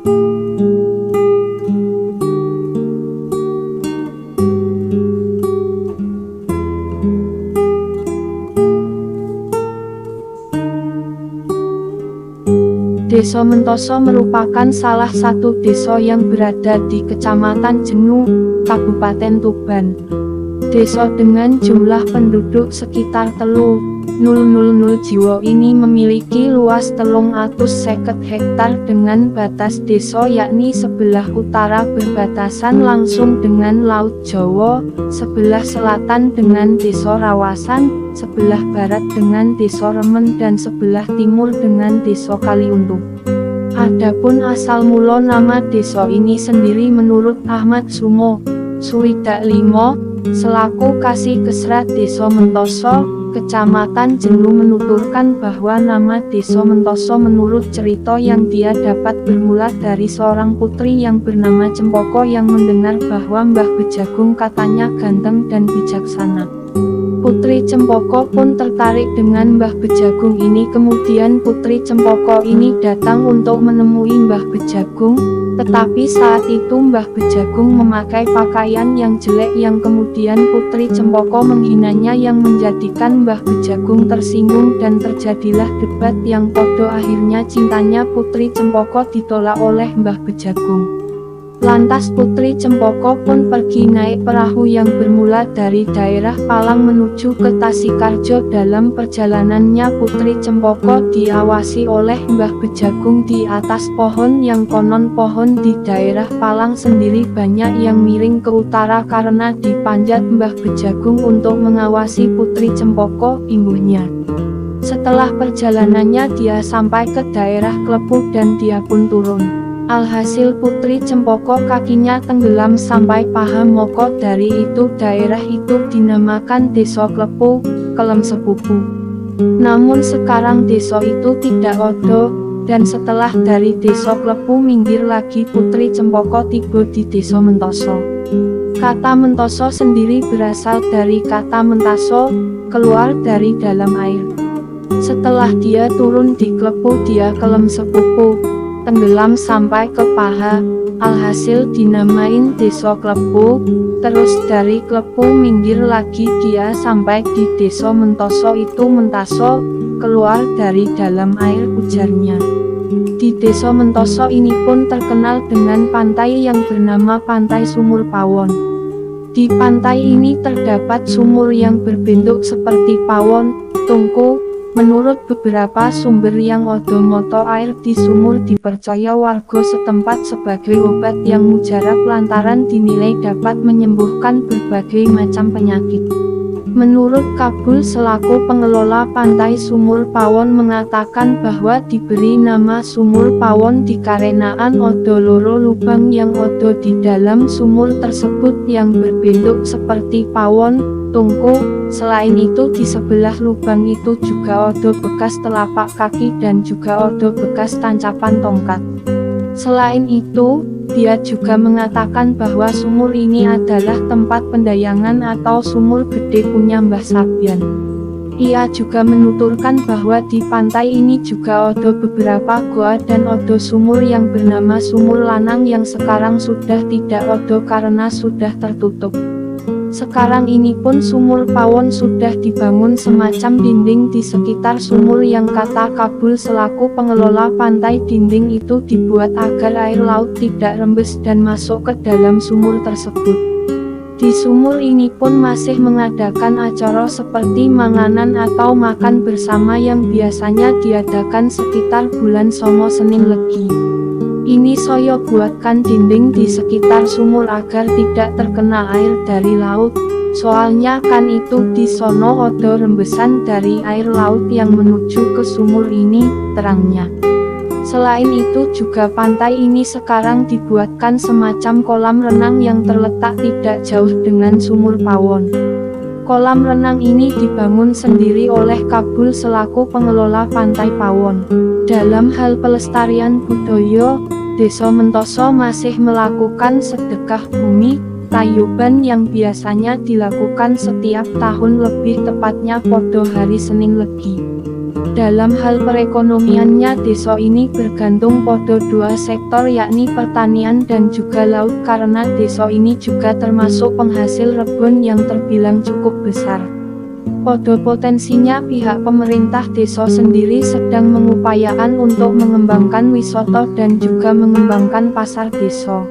Desa Mentoso merupakan salah satu desa yang berada di Kecamatan Jenu, Kabupaten Tuban. Desa dengan jumlah penduduk sekitar 3.000 jiwa ini memiliki luas 350 hektar dengan batas desa yakni sebelah utara berbatasan langsung dengan Laut Jawa, sebelah selatan dengan Desa Rawasan, sebelah barat dengan Desa Remen dan sebelah timur dengan Desa Kaliuntuh. Adapun asal mula nama desa ini sendiri menurut Ahmad Sumo, Swidak Limo, selaku Kasih Kesrat Desa Mentoso, Kecamatan Jenu menuturkan bahwa nama Desa Mentoso menurut cerita yang dia dapat bermula dari seorang putri yang bernama Cempoko yang mendengar bahwa Mbah Bejagung katanya ganteng dan bijaksana. Putri Cempoko pun tertarik dengan Mbah Bejagung ini. Kemudian Putri Cempoko ini datang untuk menemui Mbah Bejagung, tetapi saat itu Mbah Bejagung memakai pakaian yang jelek yang kemudian Putri Cempoko menghinanya yang menjadikan Mbah Bejagung tersinggung dan terjadilah debat yang pada akhirnya cintanya Putri Cempoko ditolak oleh Mbah Bejagung. Lantas Putri Cempoko pun pergi naik perahu yang bermula dari daerah Palang menuju ke Tasikarjo. Dalam perjalanannya Putri Cempoko diawasi oleh Mbah Bejagung di atas pohon yang konon pohon di daerah Palang sendiri banyak yang miring ke utara karena dipanjat Mbah Bejagung untuk mengawasi Putri Cempoko, imbuhnya. Setelah perjalanannya dia sampai ke daerah Klepu dan dia pun turun. Alhasil Putri Cempoko kakinya tenggelam sampai paha moko. Dari itu daerah itu dinamakan Desa Klepu, Kelem Sepupu. Namun sekarang desa itu tidak ada, dan setelah dari Desa Klepu minggir lagi Putri Cempoko tiba di Desa Mentoso. Kata Mentoso sendiri berasal dari kata mentaso, keluar dari dalam air. Setelah dia turun di Klepu dia kelem sepupu, tenggelam sampai ke paha, alhasil dinamain Desa Klepu. Terus dari Klepu minggir lagi dia sampai di Desa Mentoso itu mentaso, keluar dari dalam air, ujarnya. Di Desa Mentoso ini pun terkenal dengan pantai yang bernama Pantai Sumur Pawon. Di pantai ini terdapat sumur yang berbentuk seperti pawon, tungku. Menurut beberapa sumber yang ada mata air di sumur dipercaya warga setempat sebagai obat yang mujarab lantaran dinilai dapat menyembuhkan berbagai macam penyakit. Menurut Kabul selaku pengelola pantai Sumur Pawon mengatakan bahwa diberi nama Sumur Pawon dikarenaan ada loro lubang yang ada di dalam sumur tersebut yang berbentuk seperti pawon, tungku. Selain itu di sebelah lubang itu juga ada bekas telapak kaki dan juga ada bekas tancapan tongkat. Selain itu, dia juga mengatakan bahwa sumur ini adalah tempat pendayangan atau sumur gede punya Mbah Sabyan. Ia juga menuturkan bahwa di pantai ini juga ada beberapa goa dan ada sumur yang bernama Sumur Lanang yang sekarang sudah tidak ada karena sudah tertutup. Sekarang ini pun Sumur Pawon sudah dibangun semacam dinding di sekitar sumur yang kata Kabul selaku pengelola pantai dinding itu dibuat agar air laut tidak rembes dan masuk ke dalam sumur tersebut. Di sumur ini pun masih mengadakan acara seperti manganan atau makan bersama yang biasanya diadakan sekitar bulan Songo Senin Legi. Ini saya buatkan dinding di sekitar sumur agar tidak terkena air dari laut, soalnya kan itu di sono ada rembesan dari air laut yang menuju ke sumur ini, terangnya. Selain itu juga pantai ini sekarang dibuatkan semacam kolam renang yang terletak tidak jauh dengan Sumur Pawon. Kolam renang ini dibangun sendiri oleh Kabul selaku pengelola pantai Pawon. Dalam hal pelestarian budaya, Desa Mentoso masih melakukan sedekah bumi, tayuban yang biasanya dilakukan setiap tahun lebih tepatnya pada hari Senin Legi. Dalam hal perekonomiannya desa ini bergantung pada dua sektor yakni pertanian dan juga laut karena desa ini juga termasuk penghasil rebun yang terbilang cukup besar. Pada potensinya pihak pemerintah desa sendiri sedang mengupayakan untuk mengembangkan wisata dan juga mengembangkan pasar desa.